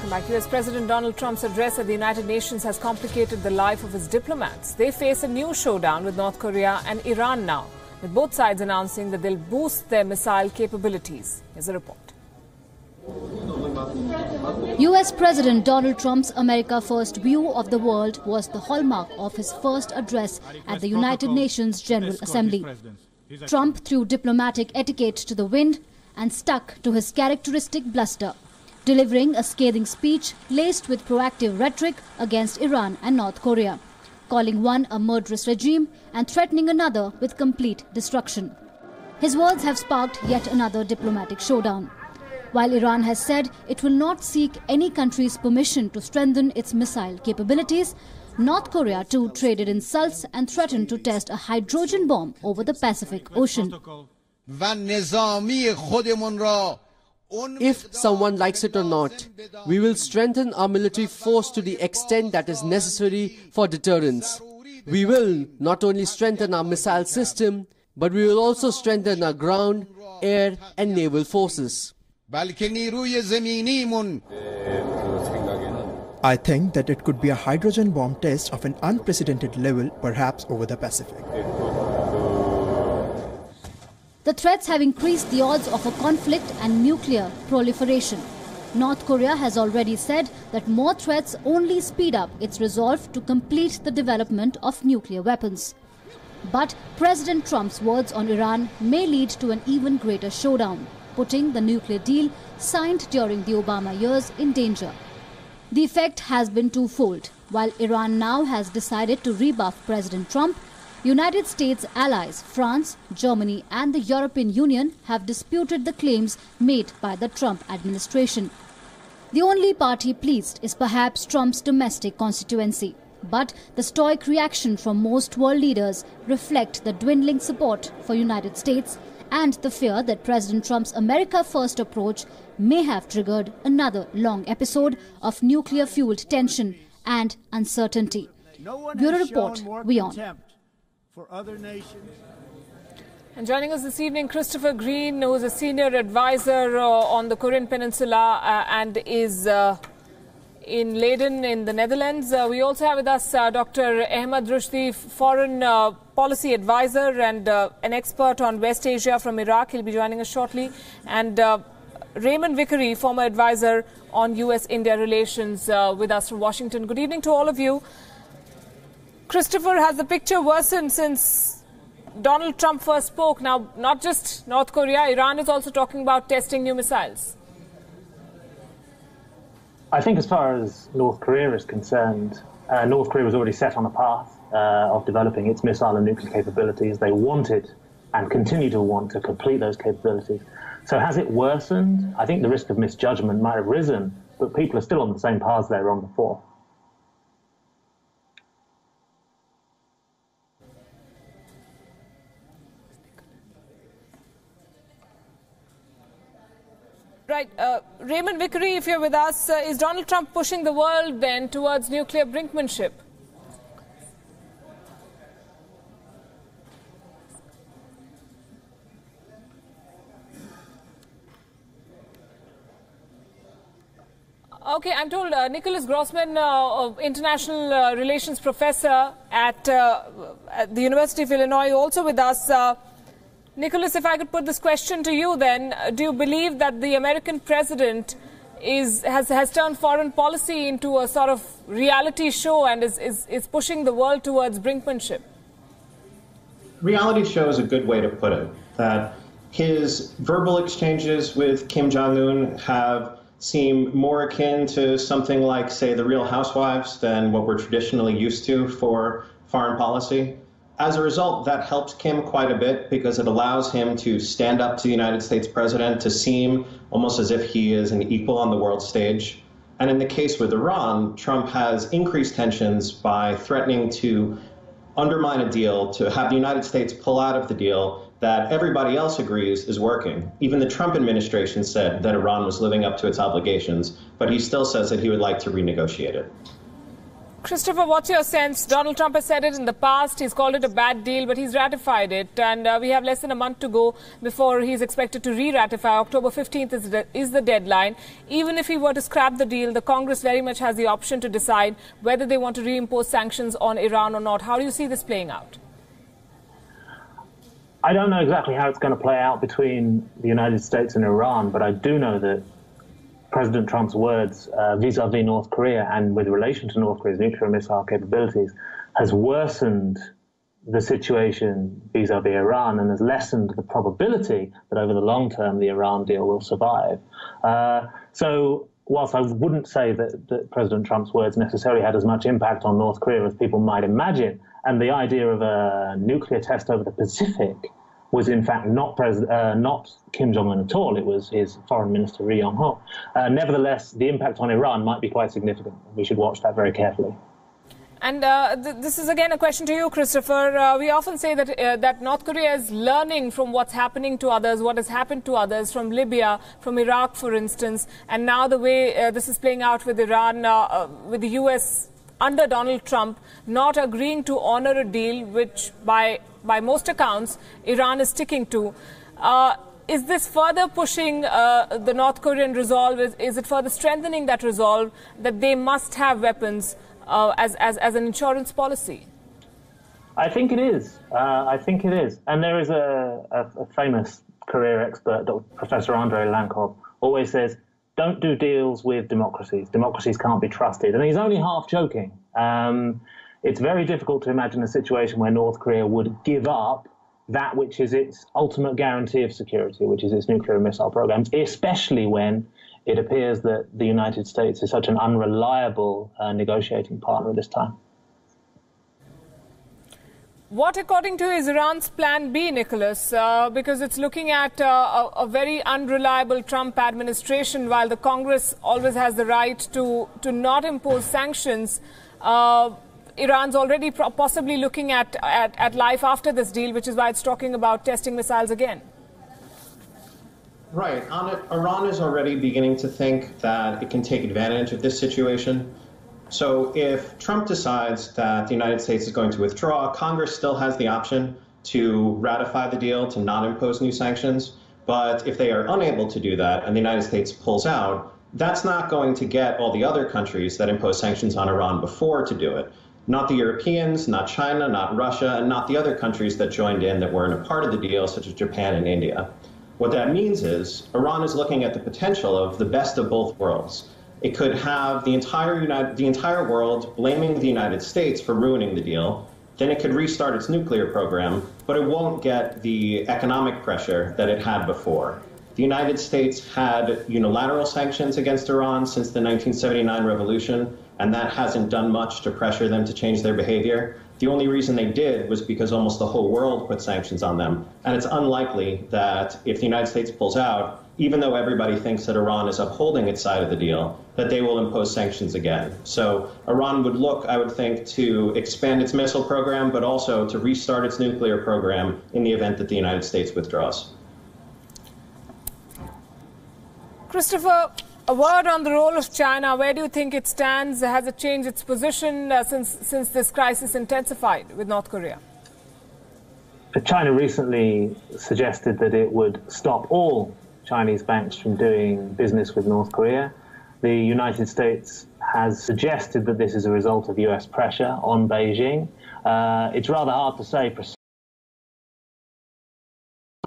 Welcome back. US President Donald Trump's address at the United Nations has complicated the life of his diplomats. They face a new showdown with North Korea and Iran now, with both sides announcing that they'll boost their missile capabilities. Here's a report. US President Donald Trump's America First view of the world was the hallmark of his first address at the United Nations General Assembly. Trump threw diplomatic etiquette to the wind and stuck to his characteristic bluster, delivering a scathing speech laced with proactive rhetoric against Iran and North Korea, calling one a murderous regime and threatening another with complete destruction. His words have sparked yet another diplomatic showdown. While Iran has said it will not seek any country's permission to strengthen its missile capabilities, North Korea too traded insults and threatened to test a hydrogen bomb over the Pacific Ocean. If someone likes it or not, we will strengthen our military force to the extent that is necessary for deterrence. We will not only strengthen our missile system, but we will also strengthen our ground, air and naval forces. I think that it could be a hydrogen bomb test of an unprecedented level, perhaps over the Pacific. The threats have increased the odds of a conflict and nuclear proliferation. North Korea has already said that more threats only speed up its resolve to complete the development of nuclear weapons. But President Trump's words on Iran may lead to an even greater showdown, putting the nuclear deal signed during the Obama years in danger. The effect has been twofold. While Iran now has decided to rebuff President Trump, United States allies France, Germany and the European Union have disputed the claims made by the Trump administration. The only party pleased is perhaps Trump's domestic constituency. But the stoic reaction from most world leaders reflect the dwindling support for United States and the fear that President Trump's America First approach may have triggered another long episode of nuclear-fueled tension and uncertainty. Bureau Report, WION. For other nations. And joining us this evening, Christopher Green, who is a senior advisor on the Korean Peninsula and is in Leiden in the Netherlands. We also have with us Dr. Ahmad Rushdi, foreign policy advisor and an expert on West Asia from Iraq. He'll be joining us shortly. And Raymond Vickery, former advisor on US-India relations with us from Washington. Good evening to all of you. Christopher, has the picture worsened since Donald Trump first spoke? Now, not just North Korea, Iran is also talking about testing new missiles. I think as far as North Korea is concerned, North Korea was already set on a path of developing its missile and nuclear capabilities. They wanted and continue to want to complete those capabilities. So has it worsened? I think the risk of misjudgment might have risen, but people are still on the same paths they were on before. Right. Raymond Vickery, if you're with us, is Donald Trump pushing the world then towards nuclear brinkmanship? Okay, I'm told Nicholas Grossman, international relations professor at the University of Illinois, also with us. Nicholas, if I could put this question to you then, do you believe that the American president has turned foreign policy into a sort of reality show and is pushing the world towards brinkmanship? Reality show is a good way to put it. That his verbal exchanges with Kim Jong-un have seemed more akin to something like, say, the Real Housewives than what we're traditionally used to for foreign policy. As a result, that helps Kim quite a bit because it allows him to stand up to the United States president, to seem almost as if he is an equal on the world stage. And in the case with Iran, Trump has increased tensions by threatening to undermine a deal, to have the United States pull out of the deal that everybody else agrees is working. Even the Trump administration said that Iran was living up to its obligations, but he still says that he would like to renegotiate it. Christopher, what's your sense? Donald Trump has said it in the past. He's called it a bad deal, but he's ratified it. And we have less than a month to go before he's expected to re-ratify. October 15th is the deadline. Even if he were to scrap the deal, the Congress very much has the option to decide whether they want to reimpose sanctions on Iran or not. How do you see this playing out? I don't know exactly how it's going to play out between the United States and Iran, but I do know that President Trump's words vis-à-vis North Korea and with relation to North Korea's nuclear and missile capabilities has worsened the situation vis-à-vis Iran and has lessened the probability that over the long term the Iran deal will survive. So whilst I wouldn't say that President Trump's words necessarily had as much impact on North Korea as people might imagine, and the idea of a nuclear test over the Pacific was in fact not Kim Jong-un at all. It was his foreign minister, Ri Yong-ho. Nevertheless, the impact on Iran might be quite significant. We should watch that very carefully. And this is again a question to you, Christopher. We often say that that North Korea is learning from what's happening to others, what has happened to others, from Libya, from Iraq, for instance. And now the way this is playing out with Iran, with the US under Donald Trump not agreeing to honor a deal which by most accounts Iran is sticking to. Is this further pushing the North Korean resolve? Is it further strengthening that resolve that they must have weapons as an insurance policy? I think it is. I think it is. And there is a famous career expert, Professor Andrei Lankov, always says, don't do deals with democracies. Democracies can't be trusted. And he's only half joking. It's very difficult to imagine a situation where North Korea would give up that which is its ultimate guarantee of security, which is its nuclear and missile programs, especially when it appears that the United States is such an unreliable negotiating partner at this time. What, according to you, is Iran's plan B, Nicholas? Because it's looking at a very unreliable Trump administration, while the Congress always has the right to not impose sanctions. Iran's already possibly looking at life after this deal, which is why it's talking about testing missiles again. Right. Iran is already beginning to think that it can take advantage of this situation. So if Trump decides that the United States is going to withdraw, Congress still has the option to ratify the deal, to not impose new sanctions. But if they are unable to do that and the United States pulls out, that's not going to get all the other countries that impose sanctions on Iran before to do it. Not the Europeans, not China, not Russia, and not the other countries that joined in that weren't a part of the deal, such as Japan and India. What that means is Iran is looking at the potential of the best of both worlds. It could have the entire world blaming the United States for ruining the deal. Then it could restart its nuclear program, but it won't get the economic pressure that it had before. The United States had unilateral sanctions against Iran since the 1979 revolution, and that hasn't done much to pressure them to change their behavior. The only reason they did was because almost the whole world put sanctions on them. And it's unlikely that if the United States pulls out, even though everybody thinks that Iran is upholding its side of the deal, that they will impose sanctions again. So Iran would look, I would think, to expand its missile program, but also to restart its nuclear program in the event that the United States withdraws. Christopher, a word on the role of China. Where do you think it stands? Has it changed its position since this crisis intensified with North Korea? China recently suggested that it would stop all Chinese banks from doing business with North Korea. The United States has suggested that this is a result of US pressure on Beijing. It's rather hard to say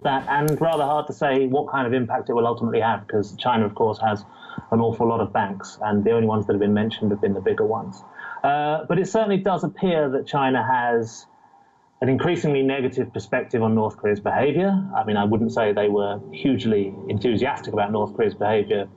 that, and rather hard to say what kind of impact it will ultimately have, because China, of course, has an awful lot of banks, and the only ones that have been mentioned have been the bigger ones. But it certainly does appear that China has an increasingly negative perspective on North Korea's behavior. I mean, I wouldn't say they were hugely enthusiastic about North Korea's behavior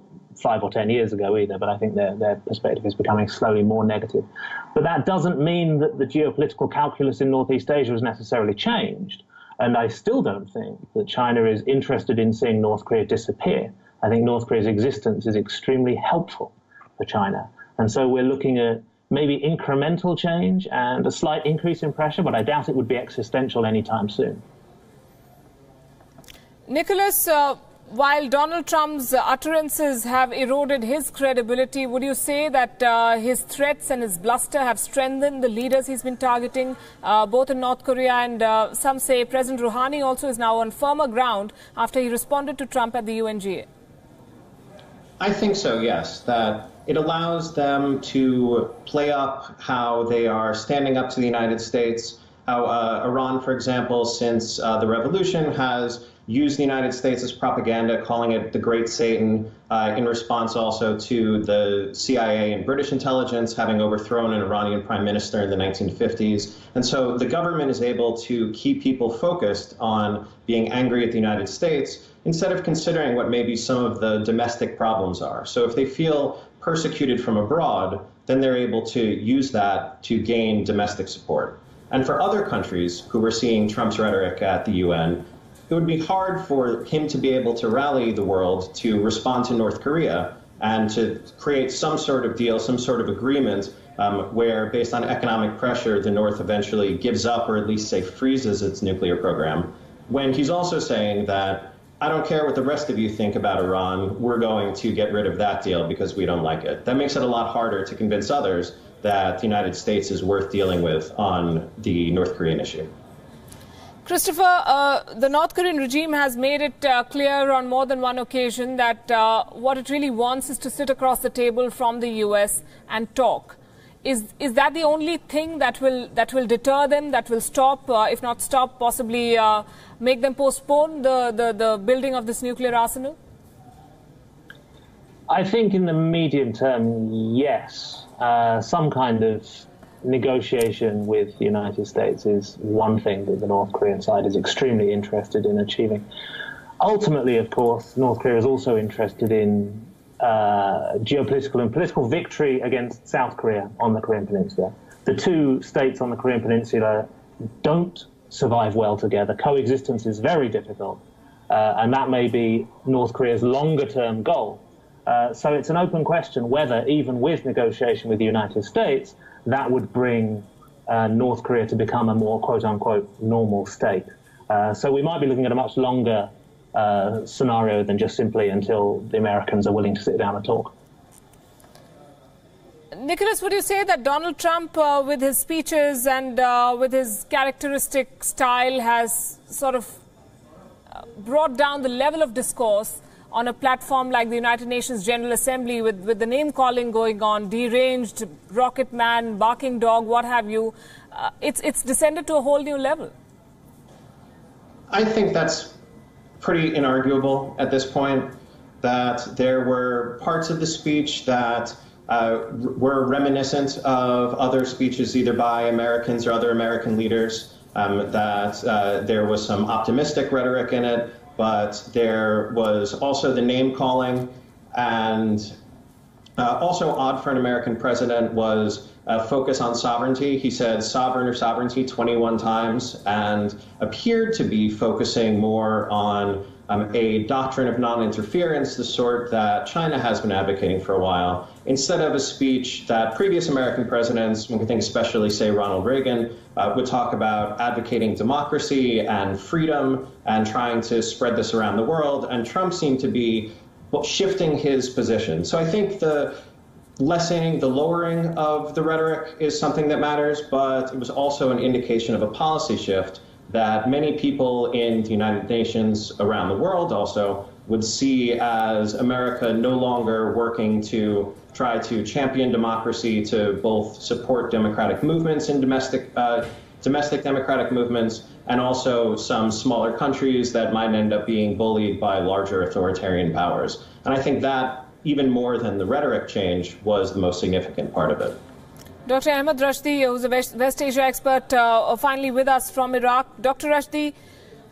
5 or 10 years ago either, but I think their perspective is becoming slowly more negative. But that doesn't mean that the geopolitical calculus in Northeast Asia has necessarily changed. And I still don't think that China is interested in seeing North Korea disappear. I think North Korea's existence is extremely helpful for China. And so we're looking at maybe incremental change and a slight increase in pressure, but I doubt it would be existential anytime soon. Nicholas, while Donald Trump's utterances have eroded his credibility, would you say that his threats and his bluster have strengthened the leaders he's been targeting, both in North Korea, and some say President Rouhani also is now on firmer ground after he responded to Trump at the UNGA? I think so, yes, that it allows them to play up how they are standing up to the United States, how Iran, for example, since the revolution has used the United States as propaganda, calling it the Great Satan, in response also to the CIA and British intelligence having overthrown an Iranian prime minister in the 1950s. And so the government is able to keep people focused on being angry at the United States instead of considering what maybe some of the domestic problems are. So if they feel persecuted from abroad, then they're able to use that to gain domestic support. And for other countries who were seeing Trump's rhetoric at the UN, it would be hard for him to be able to rally the world to respond to North Korea and to create some sort of deal, some sort of agreement where, based on economic pressure, the North eventually gives up or at least, say, freezes its nuclear program. When he's also saying that, I don't care what the rest of you think about Iran, we're going to get rid of that deal because we don't like it. That makes it a lot harder to convince others that the United States is worth dealing with on the North Korean issue. Christopher, the North Korean regime has made it clear on more than one occasion that what it really wants is to sit across the table from the US and talk. Is that the only thing that will deter them, that will stop, if not stop, possibly make them postpone the building of this nuclear arsenal? I think in the medium term, yes. Some kind of negotiation with the United States is one thing that the North Korean side is extremely interested in achieving. Ultimately, of course, North Korea is also interested in geopolitical and political victory against South Korea on the Korean Peninsula. The two states on the Korean Peninsula don't survive well together. Coexistence is very difficult, and that may be North Korea's longer-term goal. So it's an open question whether, even with negotiation with the United States, that would bring North Korea to become a more quote-unquote normal state. So we might be looking at a much longer scenario than just simply until the Americans are willing to sit down and talk. Nicholas, would you say that Donald Trump, with his speeches and with his characteristic style, has sort of brought down the level of discourse on a platform like the United Nations General Assembly with the name-calling going on, deranged, rocket man, barking dog, what have you? It's descended to a whole new level. I think that's pretty inarguable at this point, that there were parts of the speech that were reminiscent of other speeches either by Americans or other American leaders, that there was some optimistic rhetoric in it, but there was also the name-calling, and also odd for an American president was a focus on sovereignty. He said sovereign or sovereignty 21 times and appeared to be focusing more on a doctrine of non-interference, the sort that China has been advocating for a while, instead of a speech that previous American presidents, we think especially, say, Ronald Reagan, would talk about advocating democracy and freedom and trying to spread this around the world. And Trump seemed to be shifting his position. So I think the lessening, the lowering of the rhetoric is something that matters, but it was also an indication of a policy shift that many people in the United Nations around the world also would see as America no longer working to try to champion democracy, to both support democratic movements and domestic democratic movements, and also some smaller countries that might end up being bullied by larger authoritarian powers. And I think that, even more than the rhetoric change, was the most significant part of it. Dr. Ahmed Rashdi, who's a West Asia expert, finally with us from Iraq. Dr. Rashdi,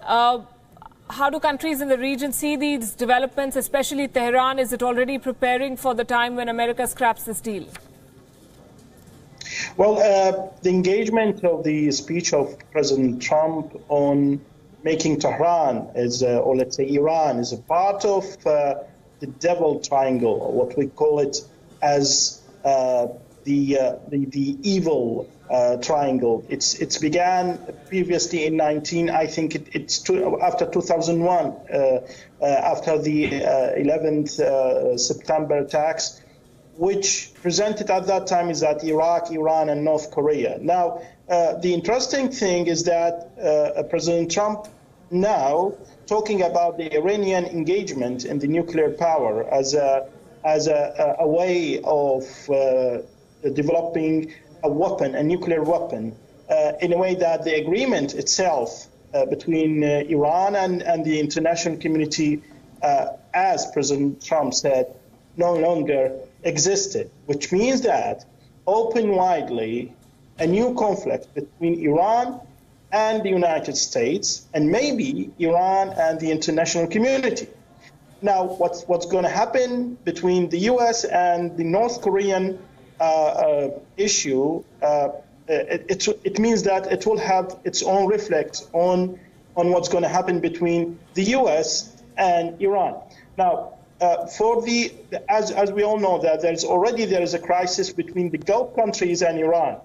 how do countries in the region see these developments, especially Tehran? Is it already preparing for the time when America scraps this deal? Well, the engagement of the speech of President Trump on making Tehran, or let's say Iran, is a part of the devil triangle, or what we call it as the evil triangle. It's began previously in after 2001, after the 11th September attacks, which presented at that time is that Iraq, Iran, and North Korea. Now, the interesting thing is that President Trump now talking about the Iranian engagement in the nuclear power as a way of developing a weapon, a nuclear weapon, in a way that the agreement itself between Iran and the international community, as President Trump said, no longer existed, which means that open widely a new conflict between Iran and the United States, and maybe Iran and the international community. Now, what's going to happen between the U.S. and the North Korean issue, it means that it will have its own reflex on what's going to happen between the U.S. and Iran. Now, as we all know, that there is a crisis between the Gulf countries and Iran.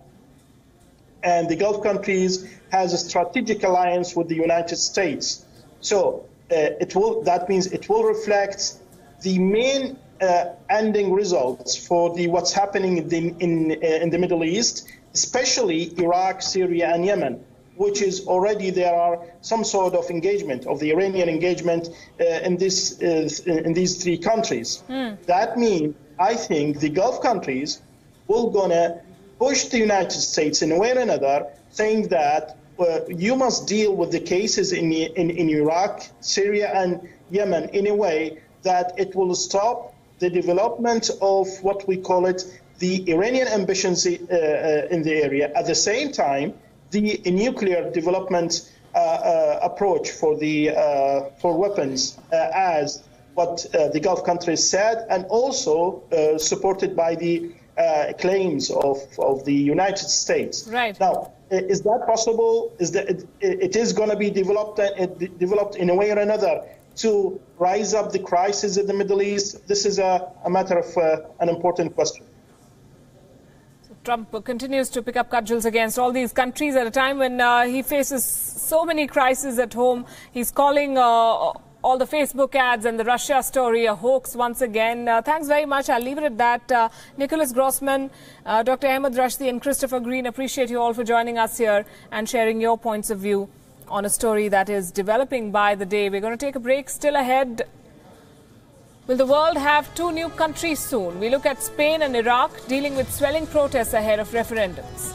And the Gulf countries has a strategic alliance with the United States. So that means it will reflect the main ending results for what's happening in the Middle East, especially Iraq, Syria, and Yemen, which is already there are some sort of engagement of the Iranian engagement in these three countries. That means I think the Gulf countries will gonna push the United States in a way or another, saying that you must deal with the cases in Iraq, Syria, and Yemen in a way that it will stop the development of what we call it the Iranian ambitions in the area. At the same time, the nuclear development approach for weapons, as what the Gulf countries said, and also supported by the claims of the United States. Right. Now, is that possible? Is that it is going to be developed in a way or another to rise up the crisis in the Middle East? This is a matter of an important question. Trump continues to pick up cudgels against all these countries at a time when he faces so many crises at home. He's calling all the Facebook ads and the Russia story a hoax once again. Thanks very much. I'll leave it at that. Nicholas Grossman, Dr. Ahmed Rashdi and Christopher Green, appreciate you all for joining us here and sharing your points of view on a story that is developing by the day. We're going to take a break. Still ahead, will the world have two new countries soon? We look at Spain and Iraq dealing with swelling protests ahead of referendums.